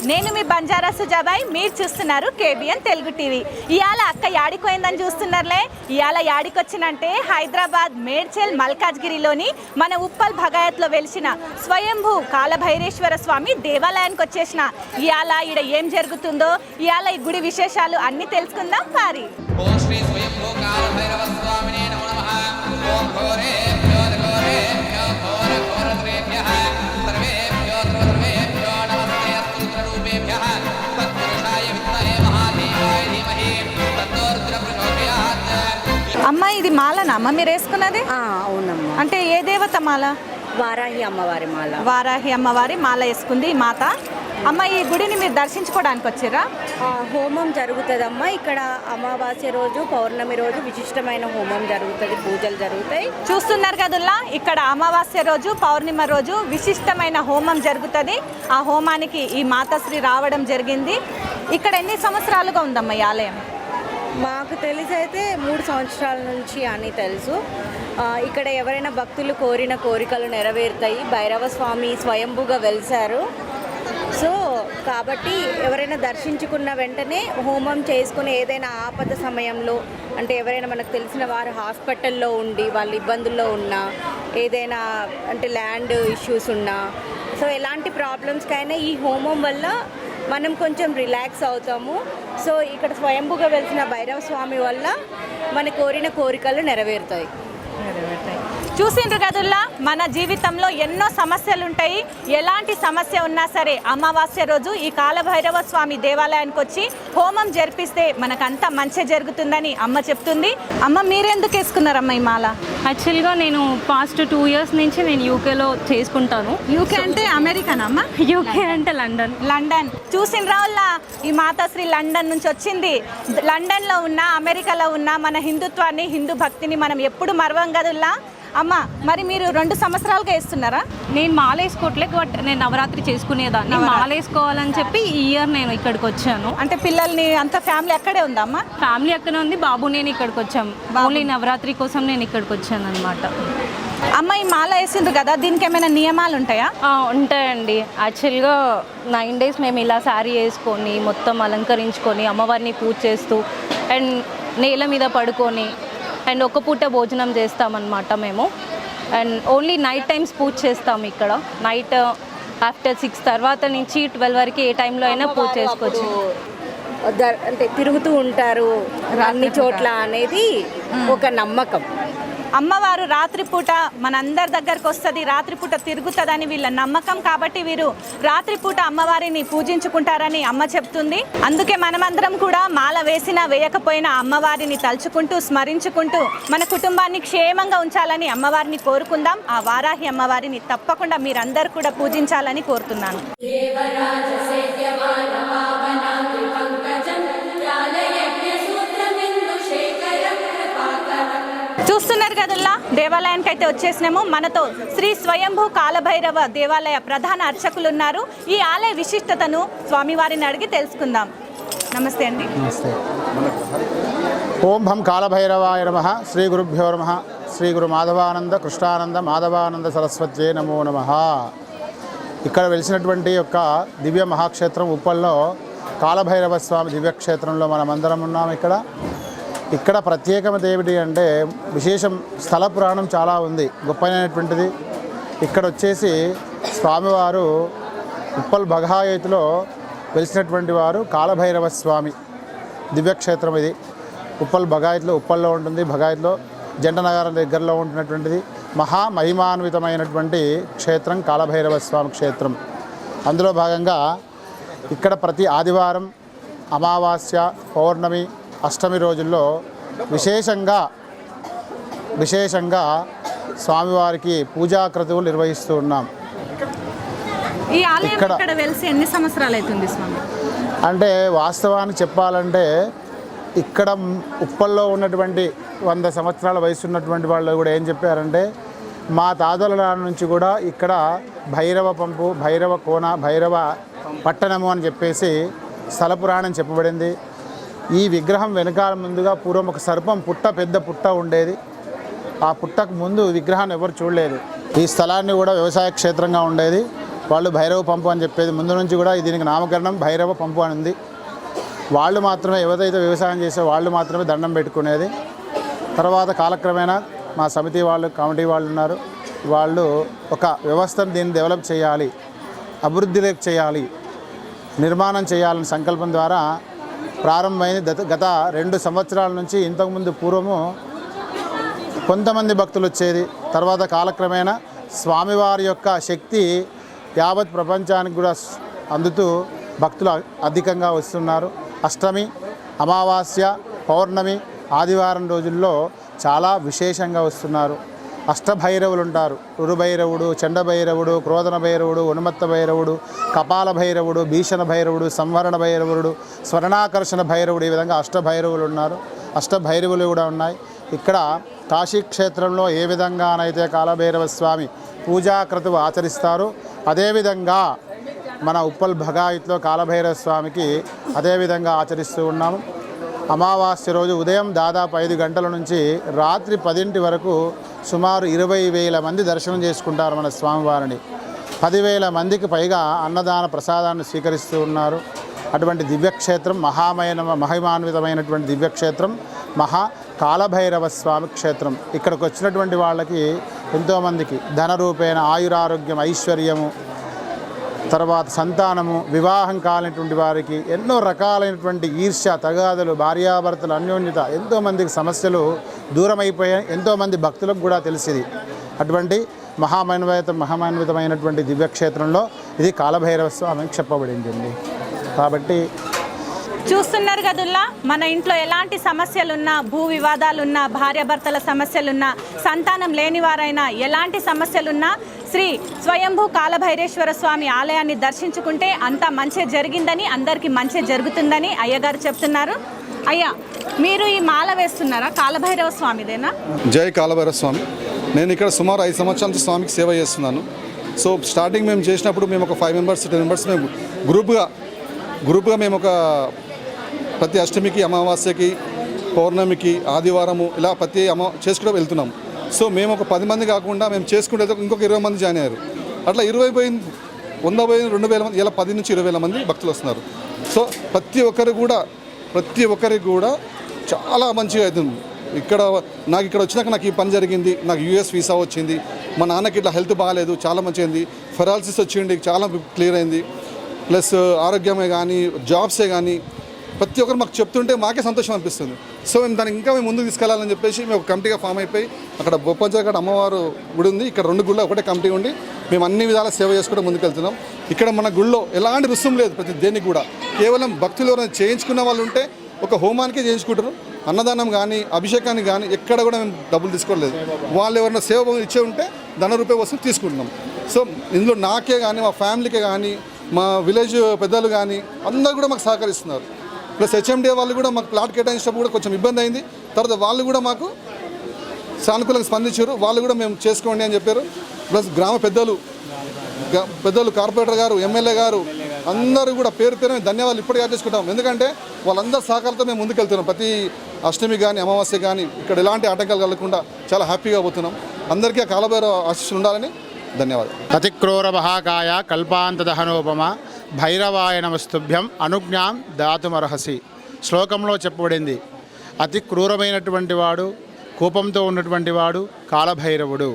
నేను మీ బంజారా సుజాబాయ్, మీరు చూస్తున్నారు కేబిఎన్ తెలుగు టీవీ. ఇవాళ అక్క యాడిపోయిందని చూస్తున్నారులే. ఇవాళ యాడికొచ్చినంటే హైదరాబాద్ మేడ్చల్ మల్కాజ్గిరిలోని మన ఉప్పల్ భగాయత్లో వెలిసిన స్వయంభూ కాలభైరేశ్వర స్వామి దేవాలయానికి వచ్చేసిన. ఇవాళ ఈడ ఏం జరుగుతుందో, ఇవాళ ఈ గుడి విశేషాలు అన్నీ తెలుసుకుందాం పారి. అమ్మ ఇది మాలనా అమ్మ మీరు వేసుకున్నది? అవునమ్మా. అంటే ఏ దేవత మాల? వారాహి అమ్మవారి మాల. వారాహి అమ్మవారి మాల వేసుకుంది ఈ మాత. అమ్మ ఈ గుడిని మీరు దర్శించుకోవడానికి వచ్చారా? హోమం జరుగుతుందమ్మా ఇక్కడ. అమావాస్య రోజు, పౌర్ణమి రోజు విశిష్టమైన హోమం జరుగుతుంది, పూజలు జరుగుతాయి. చూస్తున్నారు కదుల్లా, ఇక్కడ అమావాస్య రోజు, పౌర్ణిమ రోజు విశిష్టమైన హోమం జరుగుతుంది. ఆ హోమానికి ఈ మాతాశ్రీ రావడం జరిగింది. ఇక్కడ ఎన్ని సంవత్సరాలుగా ఉందమ్మా ఈ ఆలయం? మాకు తెలిసి అయితే 3 సంవత్సరాల నుంచి అని తెలుసు. ఇక్కడ ఎవరైనా భక్తులు కోరిన కోరికలు నెరవేరుతాయి. భైరవ స్వామి స్వయంభూగా వెలిశారు. సో కాబట్టి ఎవరైనా దర్శించుకున్న వెంటనే హోమం చేసుకుని ఏదైనా ఆపద సమయంలో, అంటే ఎవరైనా మనకు తెలిసిన వారు హాస్పిటల్లో ఉండి వాళ్ళు ఇబ్బందుల్లో ఉన్నా, ఏదైనా అంటే ల్యాండ్ ఇష్యూస్ ఉన్నా, సో ఎలాంటి ప్రాబ్లమ్స్కైనా ఈ హోమం వల్ల మనం కొంచెం రిలాక్స్ అవుతాము. సో ఇక్కడ స్వయంభూగా వెలిసిన భైరవ స్వామి వల్ల మన కోరిన కోరికలు నెరవేరుతాయి. చూసిండ్రు కదుల్లా, మన జీవితంలో ఎన్నో సమస్యలు ఉంటాయి. ఎలాంటి సమస్య ఉన్నా సరే అమావాస్య రోజు ఈ కాలభైరవ స్వామి దేవాలయానికి వచ్చి హోమం జరిపిస్తే మనకంతా మంచి జరుగుతుందని అమ్మ చెప్తుంది. అమ్మ మీరెందుకు వేసుకున్నారమ్మ ఈ మాల? యాక్చువల్గా నేను పాస్ట్ 2 years నుంచి నేను యూకేలో చేసుకుంటాను. యూకే అంటే అమెరికానా అమ్మ? యూకే అంటే లండన్. చూసిండ్రా వాళ్ళ ఈ మాతాశ్రీ లండన్ నుంచి వచ్చింది. లండన్లో ఉన్న, అమెరికాలో ఉన్న మన హిందుత్వాన్ని, హిందూ భక్తిని మనం ఎప్పుడు మరవం కదుల్లా. అమ్మ మరి మీరు 2 సంవత్సరాలుగా వేస్తున్నారా? నేను మాల వేసుకోవట్లేదు, బట్ నేను నవరాత్రి చేసుకునేదాన్ని. మాల వేసుకోవాలని చెప్పి ఈ ఇయర్ నేను ఇక్కడికి వచ్చాను. అంటే పిల్లల్ని అంత ఫ్యామిలీ అక్కడే ఉందా అమ్మ? ఫ్యామిలీ అక్కడే ఉంది, బాబు నేను ఇక్కడికి వచ్చాము. ఓన్లీ నవరాత్రి కోసం నేను ఇక్కడికి వచ్చాను అనమాట. అమ్మ ఈ మాల వేసిండ్రు కదా, దీనికి ఏమైనా నియమాలు ఉంటాయా? ఉంటాయండి. యాక్చువల్గా 9 days మేము ఇలా శారీ వేసుకొని మొత్తం అలంకరించుకొని అమ్మవారిని పూజ చేస్తూ అండ్ నేల మీద పడుకొని అండ్ ఒక పూట భోజనం చేస్తామన్నమాట మేము. అండ్ ఓన్లీ నైట్ టైమ్స్ పూజ చేస్తాము ఇక్కడ. నైట్ ఆఫ్టర్ 6 తర్వాత నుంచి 12 వరకు ఏ టైంలో అయినా పూజ చేసుకోవచ్చు. అంటే తిరుగుతూ ఉంటారు అన్ని చోట్ల అనేది ఒక నమ్మకం. అమ్మవారు రాత్రిపూట మనందరి దగ్గరకు వస్తుంది, రాత్రిపూట తిరుగుతుందని వీళ్ళ నమ్మకం. కాబట్టి వీరు రాత్రిపూట అమ్మవారిని పూజించుకుంటారని అమ్మ చెప్తుంది. అందుకే మనమందరం కూడా మాల వేసినా వేయకపోయినా అమ్మవారిని తలుచుకుంటూ, స్మరించుకుంటూ మన కుటుంబాన్ని క్షేమంగా ఉంచాలని అమ్మవారిని కోరుకుందాం. ఆ వారాహి అమ్మవారిని తప్పకుండా మీరందరూ కూడా పూజించాలని కోరుతున్నాను. చూస్తున్నారు కదల్లా, దేవాలయానికి అయితే వచ్చేసినాము. మనతో శ్రీ స్వయంభూ కాలభైరవ దేవాలయ ప్రధాన అర్చకులు ఉన్నారు. ఈ ఆలయ విశిష్టతను స్వామివారిని అడిగి తెలుసుకుందాం. నమస్తే అండి. నమస్తే. ఓం భం కాలభైరవాయ నమః. శ్రీ గురుభ్యో నమః. శ్రీ గురు మాధవానంద కృష్ణానంద మాధవానంద సరస్వత్యే నమో నమః. ఇక్కడ వెలిసినటువంటి యొక్క దివ్య మహాక్షేత్రం ఉప్పల్లో కాలభైరవ స్వామి దివ్యక్షేత్రంలో మనమందరం ఉన్నాం. ఇక్కడ ప్రత్యేకత ఏమిటి అంటే విశేషం, స్థల పురాణం చాలా ఉంది, గొప్పైనటువంటిది. ఇక్కడ వచ్చేసి స్వామివారు ఉప్పల్ భగాయత్లో వెలిసినటువంటి వారు కాలభైరవ స్వామి దివ్యక్షేత్రం. ఇది ఉప్పల్ భగాయత్లో, ఉప్పల్లో ఉంటుంది. భగాయత్లో జంటనగరం దగ్గరలో ఉంటున్నటువంటిది మహామహిమాన్వితమైనటువంటి క్షేత్రం కాలభైరవ స్వామి క్షేత్రం. అందులో భాగంగా ఇక్కడ ప్రతి ఆదివారం, అమావాస్య, పౌర్ణమి, అష్టమి రోజుల్లో విశేషంగా స్వామివారికి పూజాక్రతువులు నిర్వహిస్తూ ఉన్నాం. ఈ ఆలయం ఇక్కడ వెలిసి ఎన్ని సంవత్సరాలు అవుతుంది స్వామి? అంటే వాస్తవానికి చెప్పాలంటే ఇక్కడ ఉప్పల్లో ఉన్నటువంటి 100 సంవత్సరాల వయసు ఉన్నటువంటి వాళ్ళు కూడా ఏం చెప్పారంటే, మా తాతల నాన్న నుంచి కూడా ఇక్కడ భైరవ పంపు, భైరవ కోన, భైరవ పట్టణము అని చెప్పేసి స్థల పురాణం చెప్పబడింది. ఈ విగ్రహం వెనకాల ముందుగా పూర్వం ఒక సర్పం పుట్ట, పెద్ద పుట్ట ఉండేది. ఆ పుట్టకు ముందు విగ్రహాన్ని ఎవరు చూడలేదు. ఈ స్థలాన్ని కూడా వ్యవసాయ క్షేత్రంగా ఉండేది. వాళ్ళు భైరవ పంపు అని చెప్పేది ముందు నుంచి కూడా దీనికి నామకరణం భైరవ పంపు అని ఉంది. వాళ్ళు మాత్రమే ఎవరైతే వ్యవసాయం చేసే వాళ్ళు మాత్రమే దండం పెట్టుకునేది. తర్వాత కాలక్రమేణా మా సమితి వాళ్ళు కమిటీ వాళ్ళు ఉన్నారు, వాళ్ళు ఒక వ్యవస్థను దీన్ని డెవలప్ చేయాలి, అభివృద్ధిలోకి చేయాలి, నిర్మాణం చేయాలని సంకల్పం ద్వారా ప్రారంభమైంది. గత 2 సంవత్సరాల నుంచి ఇంతకుముందు పూర్వము కొంతమంది భక్తులు వచ్చేది. తర్వాత కాలక్రమేణా స్వామివారి యొక్క శక్తి యావత్ ప్రపంచానికి కూడా అందుతూ భక్తులు అధికంగా వస్తున్నారు. అష్టమి, అమావాస్య, పౌర్ణమి, ఆదివారం రోజుల్లో చాలా విశేషంగా వస్తున్నారు. అష్టభైరవులు ఉంటారు. రురుభైరవుడు, చండభైరవుడు, క్రోధన భైరవుడు, ఉన్మత్త భైరవుడు, కపాల భైరవుడు, భీషణ భైరవుడు, సంవరణ భైరవుడు, స్వర్ణాకర్షణ భైరవుడు, ఈ విధంగా అష్టభైరవులు ఉన్నారు. అష్టభైరవులు కూడా ఉన్నాయి. ఇక్కడ కాశీక్షేత్రంలో ఏ విధంగానైతే కాలభైరవ స్వామి పూజాక్రతువు ఆచరిస్తారో అదేవిధంగా మన ఉప్పల్ భగాయత్లో కాలభైరవ స్వామికి అదేవిధంగా ఆచరిస్తూ ఉన్నాము. అమావాస్య రోజు ఉదయం దాదాపు 5 గంటల నుంచి రాత్రి 10 వరకు సుమారు 20,000 మంది దర్శనం చేసుకుంటారు మన స్వామివారిని. 10,000 మందికి పైగా అన్నదాన ప్రసాదాన్ని స్వీకరిస్తూ ఉన్నారు. అటువంటి దివ్యక్షేత్రం మహిమాన్వితమైనటువంటి దివ్యక్షేత్రం మహా కాలభైరవ స్వామి క్షేత్రం. ఇక్కడికి వచ్చినటువంటి వాళ్ళకి ఎంతోమందికి ధన రూపేణ ఆయురారోగ్యం, ఐశ్వర్యము, తర్వాత సంతానము, వివాహం కాలేనటువంటి వారికి ఎన్నో రకాలైనటువంటి ఈర్ష్య, తగాదలు, భార్యాభర్తలు అన్యోన్యత, ఎంతోమందికి సమస్యలు దూరమైపోయాయి. ఎంతోమంది భక్తులకు కూడా తెలిసింది. అటువంటి మహామాన్వితమైనటువంటి దివ్యక్షేత్రంలో ఇది కాలభైరవ స్వామి చెప్పబడింది. కాబట్టి చూస్తున్నారు కదుల్లా, మన ఇంట్లో ఎలాంటి సమస్యలున్నా, భూ వివాదాలున్నా, భార్యాభర్తల సమస్యలున్నా, సంతానం లేని వారైనా, ఎలాంటి సమస్యలున్నా శ్రీ స్వయంభూ కాలభైరేశ్వర స్వామి ఆలయాన్ని దర్శించుకుంటే అంతా మంచి జరిగిందని, అందరికీ మంచి జరుగుతుందని అయ్యగారు చెప్తున్నారు. అయ్యా, మీరు ఈ మాల వేస్తున్నారా? కాలభైరవ స్వామిదేనా? జై కాలభైరవ స్వామి. నేను ఇక్కడ సుమారు 5 సంవత్సరాల నుంచి స్వామికి సేవ చేస్తున్నాను. సో స్టార్టింగ్ మేము చేసినప్పుడు మేము ఒక 5 మెంబర్స్ 10 మెంబర్స్ మేము గ్రూప్గా మేము ఒక ప్రతి అష్టమికి, అమావాస్యకి, పౌర్ణమికి, ఆదివారము ఇలా ప్రతి చేసుకుంటూ వెళ్తున్నాం. సో మేము ఒక 10 మంది కాకుండా మేము చేసుకుంటే ఇంకొక 20 మంది జాయిన్ అయ్యారు. అట్లా 20 పోయింది, 100 పోయింది, 2,000 మంది, ఇలా 10 నుంచి 20,000 మంది భక్తులు వస్తున్నారు. సో ప్రతి ఒక్కరికి కూడా చాలా మంచిగా అవుతుంది. ఇక్కడ వచ్చినాక నాకు ఈ పని జరిగింది, నాకు యూఎస్ వీసా వచ్చింది, మా నాన్నకి ఇట్లా హెల్త్ బాగాలేదు, చాలా మంచిగా ఫెరాలసిస్ వచ్చింది, చాలా క్లియర్ అయింది. ప్లస్ ఆరోగ్యమే కానీ, జాబ్సే కానీ ప్రతి ఒక్కరు మాకు చెప్తుంటే మాకే సంతోషం అనిపిస్తుంది. సో మేము దాన్ని ఇంకా మేము ముందుకు తీసుకెళ్లాలని చెప్పేసి మేము ఒక కమిటీగా ఫామ్ అయిపోయి అక్కడ బొప్పంచగడ అమ్మవారు గుడి ఉంది, ఇక్కడ 2 గుళ్ళు ఒకటే కమిటీ ఉండి మేము అన్ని విధాలా సేవ చేసుకుంటూ ముందుకు వెళ్తున్నాం. ఇక్కడ మన గుళ్ళో ఎలాంటి రుసుం లేదు, ప్రతి దేనికి కూడా కేవలం భక్తులు ఎవరైనా చేయించుకున్న వాళ్ళు ఉంటే ఒక హోమానికే చేయించుకుంటారు. అన్నదానం కానీ, అభిషేకానికి కానీ ఎక్కడ కూడా మేము డబ్బులు తీసుకోలేదు. వాళ్ళు ఎవరైనా సేవ ఇచ్చే ఉంటే ₹1 వసూలు తీసుకుంటున్నాం. సో ఇందులో నాకే కానీ, మా ఫ్యామిలీకే కానీ, మా విలేజ్ పెద్దలు కానీ అందరూ కూడా మాకు సహకరిస్తున్నారు. ప్లస్ హెచ్ఎండిఏ వాళ్ళు కూడా మాకు ప్లాట్ కేటాయించినప్పుడు కూడా కొంచెం ఇబ్బంది అయింది. తర్వాత వాళ్ళు కూడా మాకు సానుకూలంగా స్పందించారు. వాళ్ళు కూడా మేము చేసుకోండి అని చెప్పారు. ప్లస్ గ్రామ పెద్దలు కార్పొరేటర్ గారు, ఎమ్మెల్యే గారు అందరూ కూడా పేరు ధన్యవాదాలు ఇప్పటికే యాడ్ చేసుకుంటాం. ఎందుకంటే వాళ్ళందరూ సహకారంతో మేము ముందుకెళ్తున్నాం. ప్రతి అష్టమి కానీ, అమావాస్య కానీ ఇక్కడ ఎలాంటి ఆటంకాలు కలగకుండా చాలా హ్యాపీగా పోతున్నాం. అందరికీ ఆ కాలభైరవ ఆశీస్సులు ఉండాలని ధన్యవాదాలు. అతిక్రూర మహాకాయ కల్పాంతదహనోపమ భైరవాయ నమస్తుభ్యం అనుజ్ఞాం దాతుమర్హసి. శ్లోకంలో చెప్పబడింది, అతి క్రూరమైనటువంటి వాడు, కోపంతో ఉన్నటువంటి వాడు కాలభైరవుడు.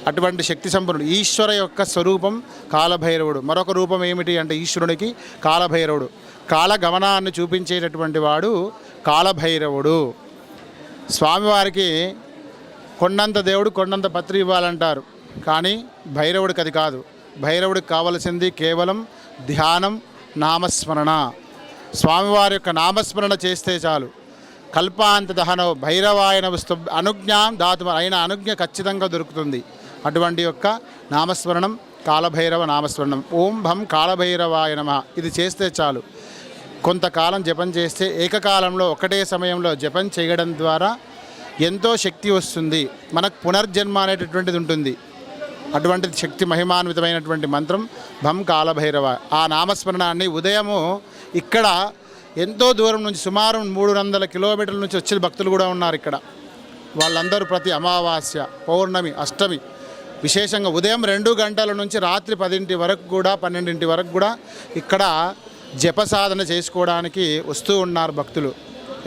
అటువంటి శక్తి సంపన్నుడు ఈశ్వర యొక్క స్వరూపం కాలభైరవుడు. మరొక రూపం ఏమిటి అంటే ఈశ్వరునికి కాలభైరవుడు. కాల గమనాన్ని చూపించేటటువంటి వాడు కాలభైరవుడు. స్వామివారికి కొండంత దేవుడు కొండంత పత్రి ఇవ్వాలంటారు, కానీ భైరవుడికి అది కాదు. భైరవుడికి కావలసింది కేవలం ధ్యానం, నామస్మరణ. స్వామివారి యొక్క నామస్మరణ చేస్తే చాలు. కల్పాంత దహనో భైరవాయన అనుజ్ఞాం దాతు అయిన అనుజ్ఞ ఖచ్చితంగా దొరుకుతుంది. అటువంటి యొక్క నామస్మరణం కాలభైరవ నామస్మరణం. ఓం భం కాలభైరవాయ నమః ఇది చేస్తే చాలు. కొంతకాలం జపం చేస్తే ఏకకాలంలో ఒకటే సమయంలో జపం చేయడం ద్వారా ఎంతో శక్తి వస్తుంది. మనకు పునర్జన్మ అనేటటువంటిది ఉంటుంది. అటువంటి శక్తి మహిమాన్వితమైనటువంటి మంత్రం భం కాలభైరవ. ఆ నామస్మరణాన్ని ఉదయము ఇక్కడ ఎంతో దూరం నుంచి సుమారు 300 కిలోమీటర్ల నుంచి వచ్చే భక్తులు కూడా ఉన్నారు ఇక్కడ. వాళ్ళందరూ ప్రతి అమావాస్య, పౌర్ణమి, అష్టమి విశేషంగా ఉదయం 2 గంటల నుంచి రాత్రి 10 వరకు కూడా 12 వరకు కూడా ఇక్కడ జప సాధన చేసుకోవడానికి వస్తూ ఉన్నారు భక్తులు.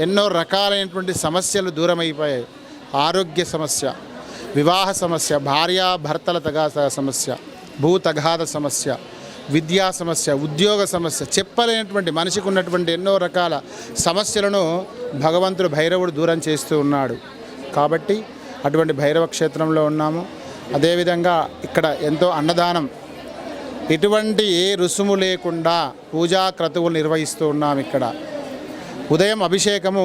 ఎన్నో రకాలైనటువంటి సమస్యలు దూరమైపోయాయి. ఆరోగ్య సమస్య, వివాహ సమస్య, భార్యాభర్తల తగాద సమస్య, భూ తగాద సమస్య, విద్యా సమస్య, ఉద్యోగ సమస్య, చెప్పలేనటువంటి మనిషికి ఉన్నటువంటి ఎన్నో రకాల సమస్యలను భగవంతుడు భైరవుడు దూరం చేస్తూ ఉన్నాడు. కాబట్టి అటువంటి భైరవ క్షేత్రంలో ఉన్నాము. అదేవిధంగా ఇక్కడ ఎంతో అన్నదానం, ఎటువంటి ఏ రుసుము లేకుండా పూజా క్రతువులు నిర్వహిస్తూ ఉన్నాం. ఇక్కడ ఉదయం అభిషేకము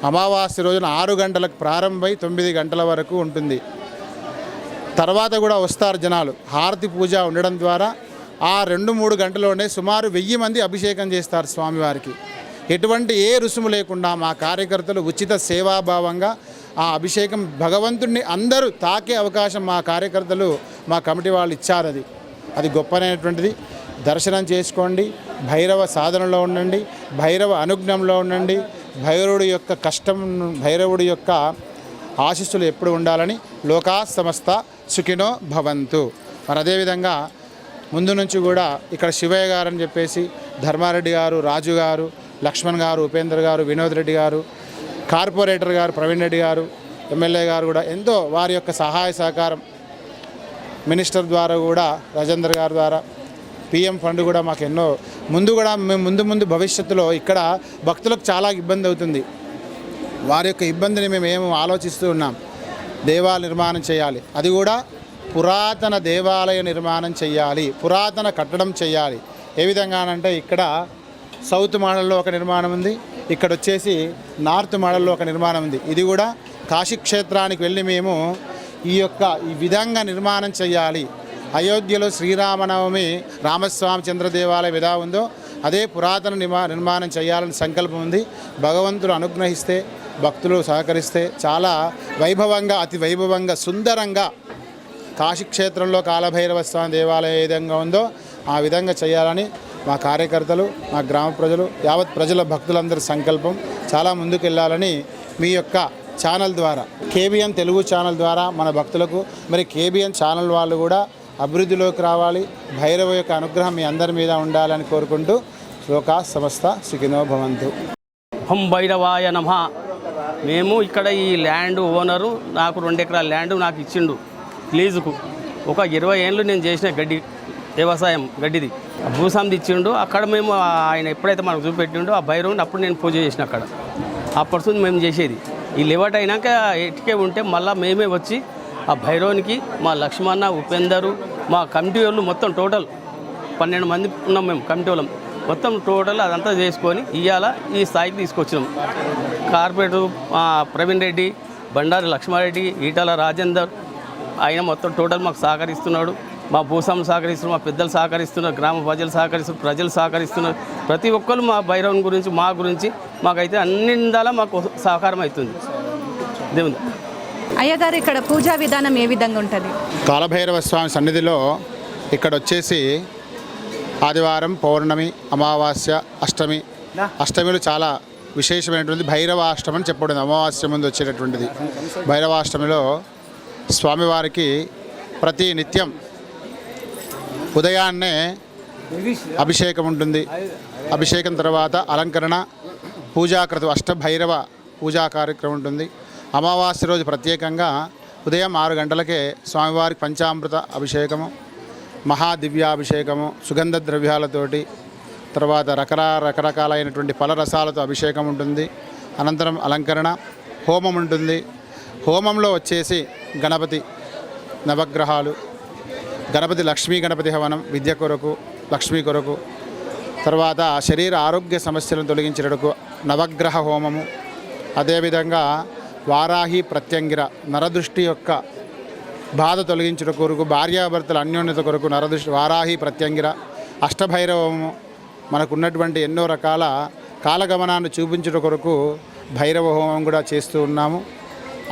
అమావాస్య రోజున 6 గంటలకు ప్రారంభమై 9 గంటల వరకు ఉంటుంది. తర్వాత కూడా వస్తారు జనాలు. హారతి పూజ ఉండడం ద్వారా ఆ 2-3 గంటలోనే సుమారు 1000 మంది అభిషేకం చేస్తారు స్వామివారికి. ఎటువంటి ఏ రుసుము లేకుండా మా కార్యకర్తలు ఉచిత సేవాభావంగా ఆ అభిషేకం భగవంతుడిని అందరూ తాకే అవకాశం మా కార్యకర్తలు, మా కమిటీ వాళ్ళు ఇచ్చారు. అది గొప్పనైనటువంటిది. దర్శనం చేసుకోండి, భైరవ సాధనలో ఉండండి, భైరవ అనుజ్ఞంలో ఉండండి. భైరవుడి యొక్క కష్టం, భైరవుడి యొక్క ఆశీస్సులు ఎప్పుడు ఉండాలని లోకా సమస్త సుఖినో భవంతు. మరి అదేవిధంగా ముందు నుంచి కూడా ఇక్కడ శివయ్య గారు అని చెప్పేసి ధర్మారెడ్డి గారు, రాజు గారు, లక్ష్మణ్ గారు, ఉపేంద్ర గారు, వినోద్ రెడ్డి గారు, కార్పొరేటర్ గారు ప్రవీణ్ రెడ్డి గారు, ఎమ్మెల్యే గారు కూడా ఎంతో వారి యొక్క సహాయ సహకారం, మినిస్టర్ ద్వారా కూడా రాజేందర్ గారి ద్వారా పిఎం ఫండ్ కూడా మాకు ఎన్నో మేము ముందు భవిష్యత్తులో ఇక్కడ భక్తులకు చాలా ఇబ్బంది అవుతుంది. వారి యొక్క ఇబ్బందిని మేము ఆలోచిస్తూ ఉన్నాం. దేవాలయ నిర్మాణం చేయాలి, అది కూడా పురాతన దేవాలయ నిర్మాణం చేయాలి, పురాతన కట్టడం చేయాలి. ఏ విధంగానంటే ఇక్కడ సౌత్ మోడల్లో ఒక నిర్మాణం ఉంది, ఇక్కడ వచ్చేసి నార్త్ మోడల్లో ఒక నిర్మాణం ఉంది. ఇది కూడా కాశీక్షేత్రానికి వెళ్ళి మేము ఈ విధంగా నిర్మాణం చేయాలి. అయోధ్యలో శ్రీరామనవమి రామస్వామి చంద్ర దేవాలయం ఎలా ఉందో అదే పురాతన నిర్మాణం చేయాలని సంకల్పం ఉంది. భగవంతుడు అనుగ్రహిస్తే, భక్తులు సహకరిస్తే చాలా వైభవంగా, అతి వైభవంగా, సుందరంగా కాశీక్షేత్రంలో కాలభైరవ స్వామి దేవాలయం ఏ విధంగా ఉందో ఆ విధంగా చేయాలని మా కార్యకర్తలు, మా గ్రామ ప్రజలు, యావత్ ప్రజల భక్తులందరి సంకల్పం. చాలా ముందుకు వెళ్ళాలని మీ యొక్క ఛానల్ ద్వారా, కేబిఎన్ తెలుగు ఛానల్ ద్వారా మన భక్తులకు, మరి కేబిఎన్ ఛానల్ వాళ్ళు కూడా అభివృద్ధిలోకి రావాలి. భైరవ యొక్క అనుగ్రహం మీ అందరి మీద ఉండాలని కోరుకుంటూ లోకా సమస్త సుఖినో భవంతు. హం భైరవాయ నమః. మేము ఇక్కడ ఈ ల్యాండ్ ఓనరు నాకు 2 ఎకరాల ల్యాండ్ నాకు ఇచ్చిండు లీజుకు. ఒక 20 ఏళ్ళు నేను చేసిన గడ్డి వ్యవసాయం గడ్డిది భూసాంది ఇచ్చిండు. అక్కడ మేము ఆయన ఎప్పుడైతే మనకు చూపెట్టిండో ఆ భైరవుని అప్పుడు నేను పూజ చేసిన అక్కడ. అప్పటి మేము చేసేది. ఈ లివట్ అయినాక ఎటుకే ఉంటే మళ్ళీ మేమే వచ్చి ఆ భైరవునికి మా లక్ష్మణ, ఉపేందరు, మా కమిటీ వాళ్ళు మొత్తం టోటల్ 12 మంది ఉన్నాం మేము కమిటీ వాళ్ళం. మొత్తం టోటల్ అదంతా చేసుకొని ఇవాళ ఈ స్థాయికి తీసుకొచ్చినాం. కార్పొరేటర్ ప్రవీణ్ రెడ్డి, బండారి లక్ష్మారెడ్డి, ఈటల రాజేందర్, ఆయన మొత్తం టోటల్ మాకు సహకరిస్తున్నాడు. మా భూస్వాములు సహకరిస్తున్నారు, మా పెద్దలు సహకరిస్తున్నారు, గ్రామ ప్రజలు సహకరిస్తున్నారు, ప్రజలు సహకరిస్తున్నారు. ప్రతి ఒక్కరు మా భైరవుని గురించి, మా గురించి మాకైతే అన్ని విధాలా మాకు సహకారం అవుతుంది. దేవుని అయ్యగారు, ఇక్కడ పూజా విధానం ఏ విధంగా ఉంటుంది? కాలభైరవ స్వామి సన్నిధిలో ఇక్కడ వచ్చేసి ఆదివారం, పౌర్ణమి, అమావాస్య, అష్టమిలు చాలా విశేషమైనటువంటి భైరవాష్టమి అని చెప్పబడింది. అమావాస్య ముందు వచ్చేటటువంటిది భైరవాష్టమిలో స్వామివారికి ప్రతి నిత్యం ఉదయాన్నే అభిషేకం ఉంటుంది. అభిషేకం తర్వాత అలంకరణ, పూజాకృతం, అష్టభైరవ పూజా కార్యక్రమం ఉంటుంది. అమావాస్య రోజు ప్రత్యేకంగా ఉదయం 6 గంటలకే స్వామివారికి పంచామృత అభిషేకము, మహాదివ్యాభిషేకము, సుగంధ ద్రవ్యాలతోటి, తర్వాత రకరకాలైనటువంటి ఫలరసాలతో అభిషేకం ఉంటుంది. అనంతరం అలంకరణ, హోమం ఉంటుంది. హోమంలో వచ్చేసి గణపతి నవగ్రహాలు, గణపతి లక్ష్మీ గణపతి హవనం, విద్య కొరకు, లక్ష్మీ కొరకు, తర్వాత శరీర ఆరోగ్య సమస్యలను తొలగించేటకు నవగ్రహ హోమము, అదేవిధంగా వారాహి ప్రత్యంగిర నరదృష్టి యొక్క బాధ తొలగించుట కొరకు, భార్యాభర్తల అన్యోన్యత కొరకు నరదృష్టి వారాహి ప్రత్యంగిర, అష్టభైరవము, మనకున్నటువంటి ఎన్నో రకాల కాలగమనాన్ని చూపించుట కొరకు భైరవ హోమం కూడా చేస్తూ ఉన్నాము.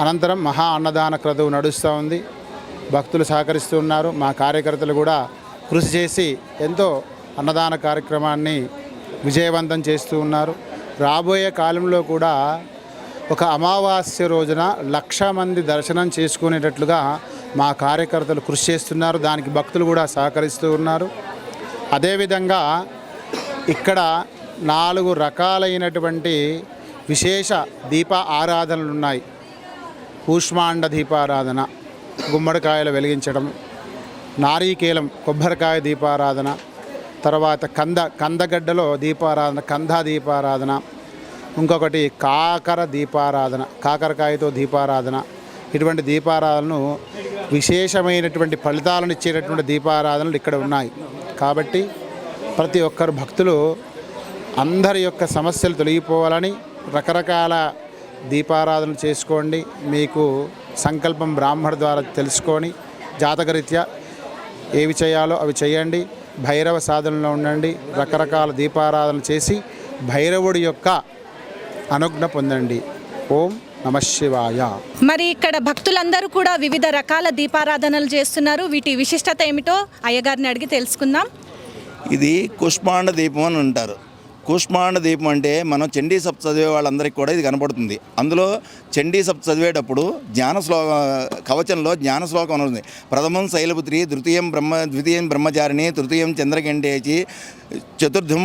అనంతరం మహా అన్నదాన క్రతువు నడుస్తూ ఉంది. భక్తులు సహకరిస్తూ ఉన్నారు. మా కార్యకర్తలు కూడా కృషి చేసి ఎంతో అన్నదాన కార్యక్రమాన్ని విజయవంతం చేస్తూ ఉన్నారు. రాబోయే కాలంలో కూడా ఒక అమావాస్య రోజున 1,00,000 మంది దర్శనం చేసుకునేటట్లుగా మా కార్యకర్తలు కృషి చేస్తున్నారు. దానికి భక్తులు కూడా సహకరిస్తూ ఉన్నారు. అదేవిధంగా ఇక్కడ 4 రకాలైనటువంటి విశేష దీప ఆరాధనలు ఉన్నాయి. కూష్మాండ దీపారాధన, గుమ్మడికాయలు వెలిగించడం, నారీకేలం కొబ్బరికాయ దీపారాధన, తర్వాత కందగడ్డలో దీపారాధన, కంద దీపారాధన, ఇంకొకటి కాకర దీపారాధన, కాకరకాయతో దీపారాధన. ఇటువంటి దీపారాధనలు విశేషమైనటువంటి ఫలితాలను ఇచ్చేటటువంటి దీపారాధనలు ఇక్కడ ఉన్నాయి. కాబట్టి ప్రతి ఒక్కరు భక్తులు అందరి యొక్క సమస్యలు తొలగిపోవాలని రకరకాల దీపారాధనలు చేసుకోండి. మీకు సంకల్పం బ్రాహ్మణ ద్వారా తెలుసుకొని జాతకరీత్యా ఏవి చేయాలో అవి చేయండి. భైరవ సాధనలో ఉండండి. రకరకాల దీపారాధన చేసి భైరవుడి యొక్క అనుజ్ఞ పొందండి. ఓం నమః శివాయ. మరి ఇక్కడ భక్తులందరూ కూడా వివిధ రకాల దీపారాధనలు చేస్తున్నారు. వీటి విశిష్టత ఏమిటో అయ్యగారిని అడిగి తెలుసుకుందాం. ఇది కూష్మాండ దీపం అని అంటారు. కూష్మాండ దీపం అంటే మనం చండీ సప్త చదివే వాళ్ళందరికీ కూడా ఇది కనపడుతుంది. అందులో చండీ సప్త చదివేటప్పుడు కవచంలో జ్ఞాన శ్లోకం ఉంటుంది. ప్రథమం శైలపుత్రి, ద్వితీయం బ్రహ్మచారిణి, తృతీయం చంద్రగండేచి, చతుర్థం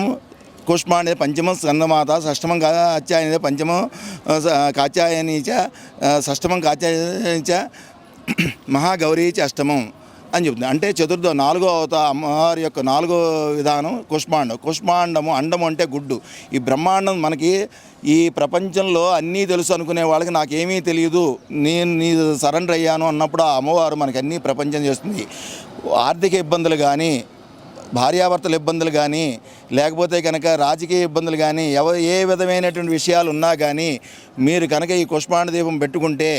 కూష్మాండ, పంచమం స్కందమాత, షష్టమం కాత్యాయని, పంచమం కాత్యాయని చ, షష్టమం కాత్యాయని చ, మహాగౌరీ చ అష్టమం అని చెప్తుంది. అంటే చతుర్థ 4వ అమ్మవారి యొక్క 4వ విధానం కూష్మాండం. కూష్మాండము, అండము అంటే గుడ్డు. ఈ బ్రహ్మాండం మనకి ఈ ప్రపంచంలో అన్నీ తెలుసు అనుకునే వాళ్ళకి నాకేమీ తెలియదు, నేను నీ సరెండర్ అయ్యాను అన్నప్పుడు ఆ అమ్మవారు మనకి అన్నీ ప్రపంచం చేస్తుంది. ఆర్థిక ఇబ్బందులు కానీ, భార్యాభర్తల ఇబ్బందులు కానీ, లేకపోతే కనుక రాజకీయ ఇబ్బందులు కానీ, ఏ విధమైనటువంటి విషయాలు ఉన్నా కానీ మీరు కనుక ఈ కూష్మాండ దీపం పెట్టుకుంటే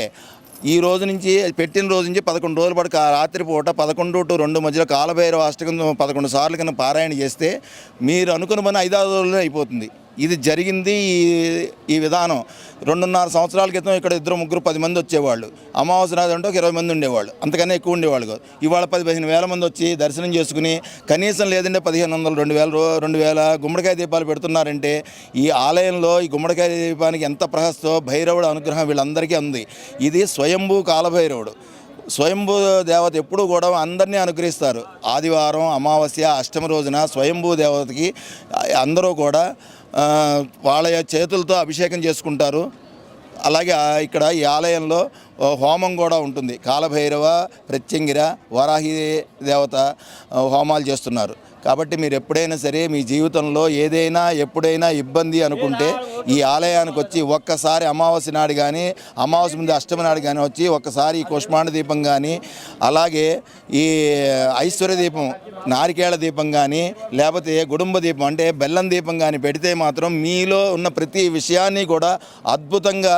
ఈ రోజు నుంచి, పెట్టిన రోజు నుంచి 11 రోజుల పాటు రాత్రిపూట 11 to 2 మధ్యలో కాలభైరవ అష్టకం 11 సార్లు కన్నా పారాయణ చేస్తే మీరు అనుకున్న పని 5-6 రోజుల్లో అయిపోతుంది. ఇది జరిగింది. ఈ విధానం 2.5 సంవత్సరాల క్రితం ఇక్కడ 2-3 10 మంది వచ్చేవాళ్ళు. అమావాస్య నాడు అంటే ఒక 20 మంది ఉండేవాళ్ళు, అంతకన్నా ఎక్కువ ఉండేవాళ్ళు కాదు. ఇవాళ 10-15 వేల మంది వచ్చి దర్శనం చేసుకుని కనీసం లేదంటే 1500, 2000 గుమ్మడికాయ దీపాలు పెడుతున్నారంటే ఈ ఆలయంలో ఈ గుమ్మడికాయ దీపానికి ఎంత ప్రహస్తో భైరవుడు అనుగ్రహం వీళ్ళందరికీ ఉంది. ఇది స్వయంభూ కాలభైరవుడు. స్వయంభూ దేవత ఎప్పుడూ కూడా అందరినీ అనుగ్రహిస్తారు. ఆదివారం, అమావాస్య, అష్టమి రోజున స్వయంభూ దేవతకి అందరూ కూడా వాళ్ళ చేతులతో అభిషేకం చేసుకుంటారు. అలాగే ఇక్కడ ఈ ఆలయంలో హోమం కూడా ఉంటుంది. కాలభైరవ, ప్రత్యంగిర, వరాహి దేవత హోమాలు చేస్తున్నారు. కాబట్టి మీరు ఎప్పుడైనా సరే మీ జీవితంలో ఏదైనా ఎప్పుడైనా ఇబ్బంది అనుకుంటే ఈ ఆలయానికి వచ్చి ఒక్కసారి అమావాస్య నాడు కానీ, అమావాస్య ముందు అష్టమి నాడు కానీ వచ్చి ఒక్కసారి ఈ కూష్మాండ దీపం కానీ, అలాగే ఈ ఐశ్వర్య దీపం, నారికేళ దీపం కానీ, లేకపోతే గుడుంబ దీపం అంటే బెల్లం దీపం కానీ పెడితే మాత్రం మీలో ఉన్న ప్రతి విషయాన్ని కూడా అద్భుతంగా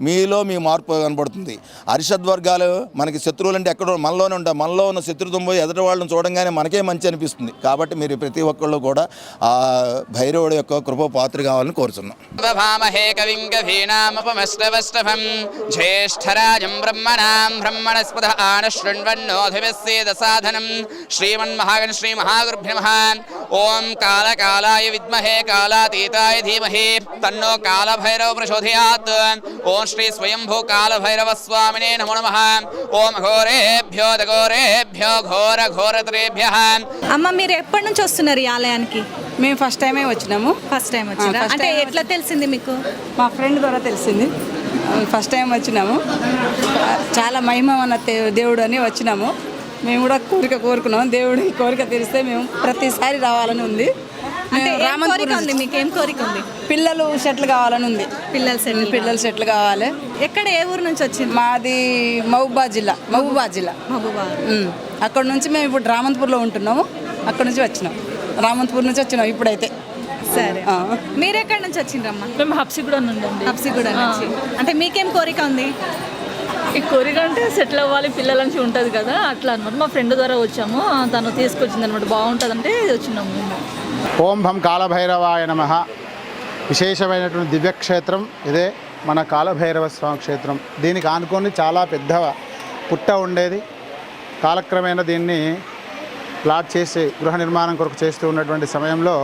మీలో మీ మార్పు కనబడుతుంది. అరిషద్వర్గాలు మనకి శత్రువులు అంటే ఎక్కడో మనలోనే ఉంటాయి. మనలో ఉన్న శత్రుత్వం పోయి ఎదుటి వాళ్ళని చూడంగానే మనకే మంచి అనిపిస్తుంది. కాబట్టి మీరు ప్రతి ఒక్కళ్ళు కూడా ఆ భైరవుడి యొక్క కృప పాత్ర కావాలని కోరుతున్నాం. కవిం కవీనాముపమశ్రవశ్రవం జ్యేష్ఠరాజం బ్రహ్మణాం బ్రహ్మణస్పద ఆనశృణ్వన్నోధివస్సేద సాధనం శ్రీమన్మహాగణ శ్రీ మహాగురుభ్యో నమః. ఓం కాళకాలాయ విద్మహే కాళాతీతాయ ధీమహి తన్నో కాళభైరవ ప్రచోదయాత్. ఓం శ్రీ స్వయంభూ కాళభైరవ స్వామినే నమో నమః. ఓం ఘోరేభ్యో దఘోరేభ్యో ఘోర ఘోరతరేభ్యః. అమ్మ, మీరు ఎప్పటి నుంచి వస్తున్నారు ఈ ఆలయానికి? మేము ఫస్ట్ టైమే వచ్చినాము. ఫస్ట్ టైం వచ్చిందా? first అంటే time ఎట్లా తెలిసింది మీకు? మా ఫ్రెండ్ ద్వారా తెలిసింది. ఫస్ట్ టైం వచ్చినాము. చాలా మహిమ ఉన్న దేవుడు అని వచ్చినాము. మేము కూడా కోరుకున్నాం. దేవుడి కోరిక తీరిస్తే మేము ప్రతిసారి రావాలని ఉంది. అంటే ఏం కోరిక ఉంది? మీకు ఏం కోరిక ఉంది? పిల్లలు సెటిల్ కావాలని ఉంది. పిల్లలు సెటిల్ కావాలి. ఎక్కడ, ఏ ఊరు నుంచి వచ్చింది? మాది మహబూబాద్ జిల్లా. అక్కడ నుంచి మేము ఇప్పుడు రామంతపూర్లో ఉంటున్నాము. అక్కడ నుంచి వచ్చినాం. రామంతపూర్ నుంచి వచ్చినాం ఇప్పుడైతే. సరే, మీరు ఎక్కడి నుంచి వచ్చిండ్రమ్మా? మేము హబ్సిగూడ నుండి. హబ్సిగూడ నుంచి. అంటే మీకేం కోరిక ఉంది? ఈ కోరిక అంటే సెటిల్ అవ్వాలి, పిల్లల నుంచి ఉంటుంది కదా, అట్లా అనమాట. మా ఫ్రెండ్ ద్వారా వచ్చాము, తను తీసుకొచ్చింది అనమాట. బాగుంటుంది అంటే వచ్చినాము మేము. ఓం భం కాలభైరవాయ నమః. విశేషమైనటువంటి దివ్యక్షేత్రం ఇదే మన కాలభైరవ స్వామి క్షేత్రం. దీనికి ఆనుకొని చాలా పెద్ద పుట్ట ఉండేది. కాలక్రమేణా దీన్ని ప్లాట్ చేసి గృహ నిర్మాణం కొరకు చేస్తూ ఉన్నటువంటి సమయంలో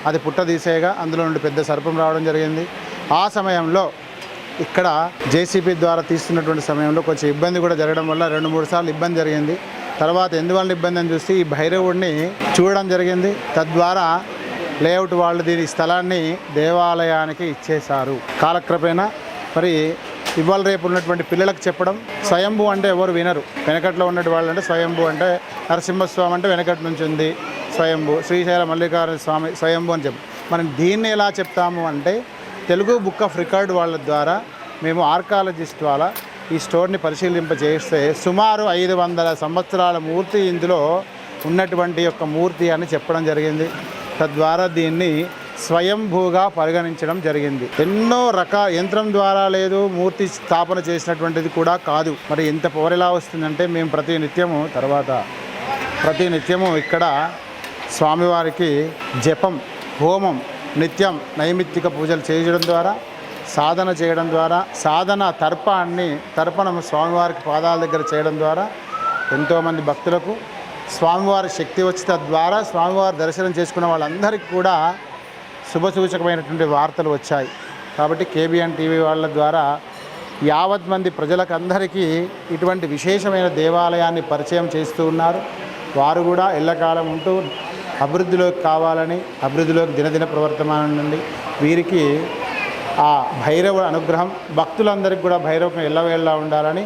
అది పుట్ట తీసేయగా అందులో నుండి పెద్ద సర్పం రావడం జరిగింది. ఆ సమయంలో ఇక్కడ జేసీబీ ద్వారా తీస్తున్నటువంటి సమయంలో కొంచెం ఇబ్బంది కూడా జరగడం వల్ల 2-3 సార్లు ఇబ్బంది జరిగింది. తర్వాత ఎందువల్ల ఇబ్బంది అని చూసి ఈ భైరవుడిని చూడడం జరిగింది. తద్వారా లేఅవుట్ వాళ్ళు దీని స్థలాన్ని దేవాలయానికి ఇచ్చేశారు. కాలక్రమేణా మరి ఇవాళ రేపు ఉన్నటువంటి పిల్లలకు చెప్పడం, స్వయంభూ అంటే ఎవరు వినరు. వెనకట్లో ఉన్నటువంటి వాళ్ళు అంటే స్వయంభూ అంటే నరసింహస్వామి అంటే వెనకటి నుంచి ఉంది స్వయంభూ, శ్రీశైల మల్లికార్జున స్వామి స్వయంభూ అని చెప్పు. మనం దీన్ని ఎలా చెప్తాము అంటే తెలుగు బుక్ ఆఫ్ రికార్డ్ వాళ్ళ ద్వారా మేము ఆర్కాలజిస్ట్ వాళ్ళ ఈ స్టోర్ని పరిశీలింపజేస్తే సుమారు 500 సంవత్సరాల మూర్తి ఇందులో ఉన్నటువంటి యొక్క మూర్తి అని చెప్పడం జరిగింది. తద్వారా దీన్ని స్వయంభూగా పరిగణించడం జరిగింది. ఎన్నో రకాల యంత్రం ద్వారా లేదు, మూర్తి స్థాపన చేసినటువంటిది కూడా కాదు. మరి ఇంత పవర్ ఎలా వస్తుందంటే మేము ప్రతి నిత్యము ఇక్కడ స్వామివారికి జపం, హోమం, నిత్యం నైమిత్తిక పూజలు చేయడం ద్వారా, సాధన చేయడం ద్వారా, సాధన తర్పణం స్వామివారికి పాదాల దగ్గర చేయడం ద్వారా ఎంతోమంది భక్తులకు స్వామివారి శక్తి వచ్చి తద్వారా స్వామివారి దర్శనం చేసుకున్న వాళ్ళందరికీ కూడా శుభసూచకమైనటువంటి వార్తలు వచ్చాయి. కాబట్టి కేబిఎన్ టీవీ వాళ్ళ ద్వారా యావత్ మంది ప్రజలకు అందరికీ ఇటువంటి విశేషమైన దేవాలయాన్ని పరిచయం చేస్తూ ఉన్నారు. వారు కూడా ఎల్లకాలం ఉంటూ అభివృద్ధిలోకి కావాలని, అభివృద్ధిలోకి దినదిన ప్రవర్తమానం నుండి వీరికి ఆ భైరవ అనుగ్రహం భక్తులందరికీ కూడా భైరవం ఎల్లవేళ్ళ ఉండాలని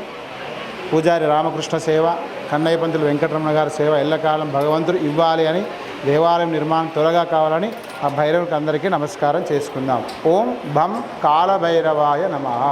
పూజారి రామకృష్ణ సేవ, కన్నయ్య పంతులు వెంకటరమణ గారి సేవ ఎల్లకాలం భగవంతుడు ఇవ్వాలి అని, దేవాలయం నిర్మాణం త్వరగా కావాలని ఆ భైరవునికి అందరికీ నమస్కారం చేసుకుందాం. ఓం భం కాలభైరవాయ నమః.